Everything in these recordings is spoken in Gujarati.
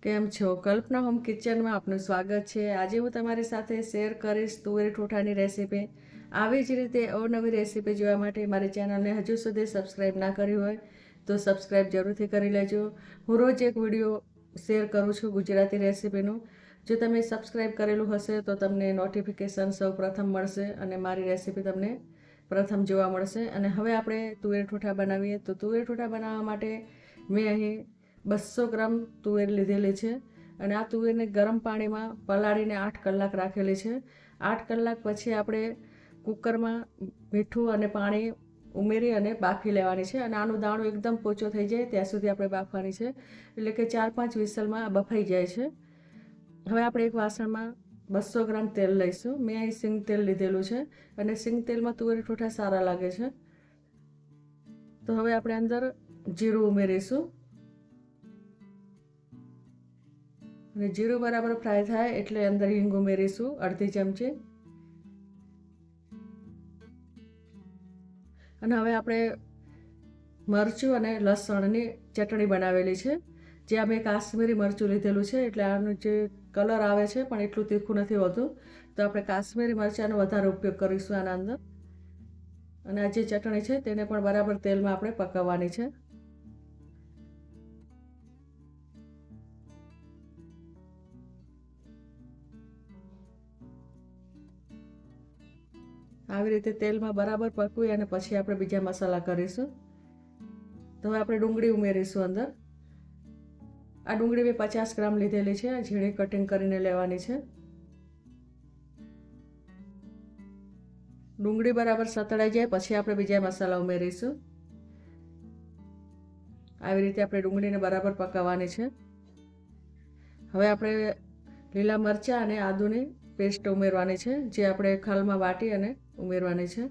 કેમ છો? કલ્પના હોમ કિચનમાં આપનું સ્વાગત છે. આજે હું તમારી સાથે શેર કરીશ તુવેર ઠોઠાની રેસીપી. આવી જ રીતે અવનવી રેસીપી જોવા માટે મારી ચેનલને હજુ સુધી સબસ્ક્રાઈબ ના કરી હોય તો સબસ્ક્રાઈબ જરૂરથી કરી લેજો. હું રોજ એક વિડીયો શેર કરું છું ગુજરાતી રેસીપીનું. જો તમે સબસ્ક્રાઈબ કરેલું હશે તો તમને નોટિફિકેશન સૌ પ્રથમ મળશે અને મારી રેસીપી તમને પ્રથમ જોવા મળશે. અને હવે આપણે તુવેર ઠોઠા બનાવીએ. તો તુવેર ઠોઠા બનાવવા માટે મેં અહીં 200 ગ્રામ તુવેર લીધેલી છે અને આ તુવેરને ગરમ પાણીમાં પલાળીને 8 કલાક રાખેલી છે. 8 કલાક પછી આપણે કુકરમાં મીઠું અને પાણી ઉમેરી અને બાફી લેવાની છે અને આનું દાણું એકદમ પોચો થઈ જાય ત્યાં સુધી આપણે બાફવાની છે, એટલે કે 4-5 વિસલમાં બફાઈ જાય છે. હવે આપણે એક વાસણમાં 200 ગ્રામ તેલ લઈશું. મેં અહીં સિંગ તેલ લીધેલું છે અને સિંગ તેલમાં તુવેર ઠોઠા સારા લાગે છે. તો હવે આપણે અંદર જીરું ઉમેરીશું અને જીરું બરાબર ફ્રાય થાય એટલે અંદર હિંગ ઉમેરીશું અડધી ચમચી. અને હવે આપણે મરચું અને લસણની ચટણી બનાવેલી છે, જે અમે કાશ્મીરી મરચું લીધેલું છે એટલે આનું જે કલર આવે છે પણ એટલું તીખું નથી હોતું, તો આપણે કાશ્મીરી મરચાંનો વધારે ઉપયોગ કરીશું આના અંદર. અને આ જે ચટણી છે તેને પણ બરાબર તેલમાં આપણે પકાવવાની છે. આવી રીતે તેલમાં બરાબર પકવી અને પછી આપણે બીજા મસાલા કરીશું. તો હવે આપણે ડુંગળી ઉમેરીશું અંદર. આ ડુંગળી મેં 50 ગ્રામ લીધેલી છે, ઝીણી કટિંગ કરીને લેવાની છે. ડુંગળી બરાબર સતળાઈ જાય પછી આપણે બીજા મસાલા ઉમેરીશું. આવી રીતે આપણે ડુંગળીને બરાબર પકાવવાની છે. હવે આપણે લીલા મરચાં અને આદુની પેસ્ટ ઉમેરવાની છે, જે આપણે ખાલમાં વાટી અને ઉમેરવાની છે.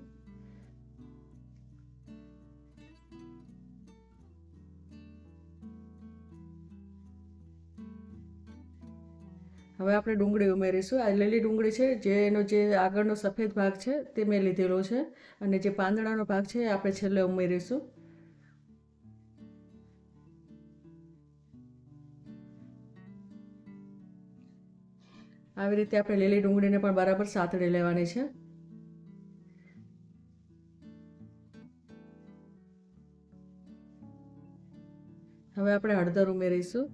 હવે આપણે ડુંગળી ઉમેરીશું. આ લીલી ડુંગળી છે, જે એનો જે આગળનો સફેદ ભાગ છે તે મેં લીધેલો છે અને જે પાંદડાનો ભાગ છે એ આપણે છેલ્લે ઉમેરીશું. આવી રીતે આપણે લીલી ડુંગળીને પણ બરાબર સાતળી લેવાની છે. હવે આપણે હળદર ઉમેરીશું.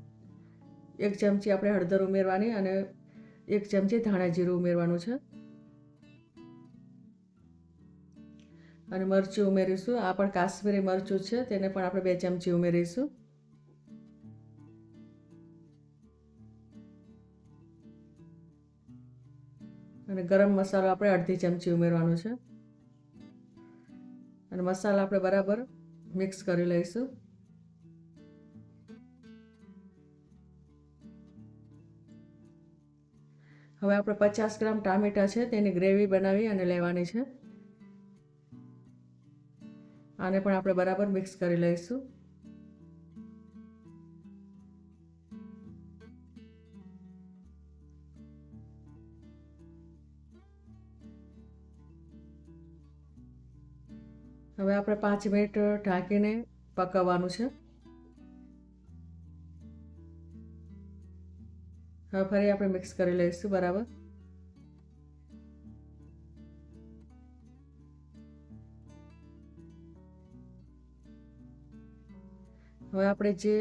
1 ચમચી આપણે હળદર ઉમેરવાની અને 1 ચમચી ધાણા જીરું ઉમેરવાનું છે. અને મરચું ઉમેરીશું. આ પણ કાશ્મીરી મરચું છે, તેને પણ આપણે 2 ચમચી ઉમેરીશું. અને ગરમ મસાલો આપણે અડધી ચમચી ઉમેરવાનો છે. અને મસાલા આપણે બરાબર મિક્સ કરી લઈશું. હવે આપણે 50 ગ્રામ ટામેટાં છે તેની ગ્રેવી બનાવી અને લેવાની છે. આને પણ આપણે બરાબર મિક્સ કરી લઈશું. હવે આપણે 5 મિનિટ ઢાંકીને પકાવવાનું છે. હવે ફરી આપણે મિક્સ કરી લઈશું બરાબર. હવે આપણે જે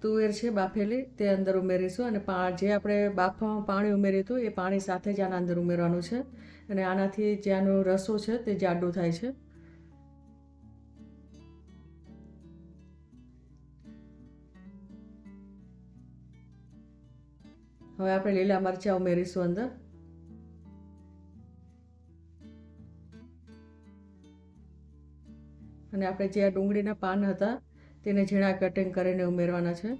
તુવેર છે બાફેલી તે અંદર ઉમેરીશું અને જે આપણે બાફવામાં પાણી ઉમેર્યું હતું એ પાણી સાથે જ આના અંદર ઉમેરવાનું છે અને આનાથી જે આનો રસો છે તે જાડું થાય છે. હવે આપણે લીલા મરચાં ઉમેરીશું અંદર. અને આપણે જે આ ડુંગળીના પાન હતા તેને ઝીણા કટિંગ કરીને ઉમેરવાના છે.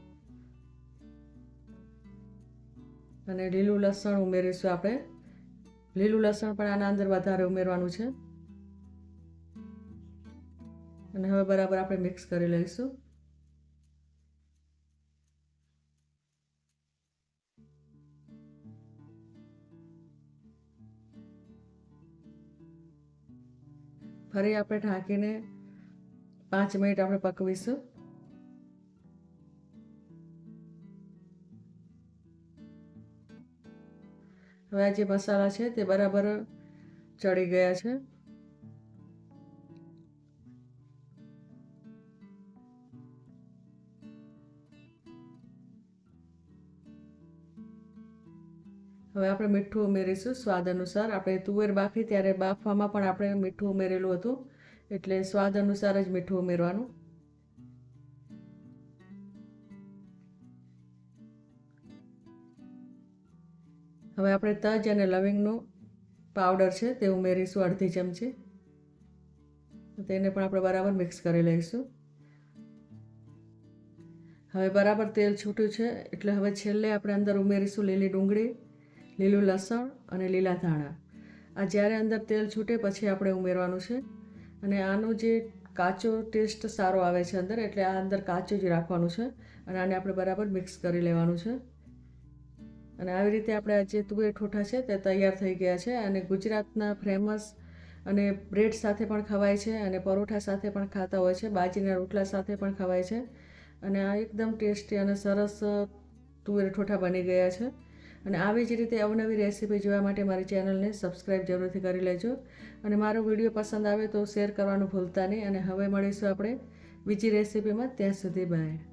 અને લીલું લસણ ઉમેરીશું આપણે. લીલું લસણ પણ આના અંદર વધારે ઉમેરવાનું છે. અને હવે બરાબર આપણે મિક્સ કરી લઈશું. ફરી આપણે ઢાંકીને 5 મિનિટ આપણે પકવીશું. હવે આ જે મસાલા છે તે બરાબર ચડી ગયા છે. હવે આપણે મીઠું ઉમેરીશું સ્વાદ અનુસાર. આપણે તુવેર બાફી ત્યારે બાફવામાં પણ આપણે મીઠું ઉમેરેલું હતું, એટલે સ્વાદ અનુસાર જ મીઠું ઉમેરવાનું. હવે આપણે તજ અને લવિંગનું પાવડર છે તે ઉમેરીશું અડધી ચમચી. તેને પણ આપણે બરાબર મિક્સ કરી લઈશું. હવે બરાબર તેલ છૂટ્યું છે એટલે હવે છેલ્લે આપણે અંદર ઉમેરીશું લીલી ડુંગળી, લીલું લસણ અને લીલા ધાણા. આ જ્યારે અંદર તેલ છૂટે પછી આપણે ઉમેરવાનું છે. અને આનો જે કાચો ટેસ્ટ સારો આવે છે અંદર, એટલે આ અંદર કાચું જ રાખવાનું છે. અને આને આપણે બરાબર મિક્સ કરી લેવાનું છે. અને આવી રીતે આપણે આ જે તુવેર ઠોઠા છે તે તૈયાર થઈ ગયા છે. અને ગુજરાતના ફેમસ અને બ્રેડ સાથે પણ ખવાય છે અને પરોઠા સાથે પણ ખાતા હોય છે, બાજરીના રોટલા સાથે પણ ખવાય છે. અને આ એકદમ ટેસ્ટી અને સરસ તુવેર ઠોઠા બની ગયા છે. અને આવી જ રીતે અવનવી રેસીપી જોવા માટે મારી ચેનલને સબસ્ક્રાઈબ જરૂરથી કરી લેજો. અને મારો વિડીયો પસંદ આવે તો શેર કરવાનું ભૂલતા નહીં. અને હવે મળીશું આપણે બીજી રેસીપીમાં. ત્યાં સુધી બાય.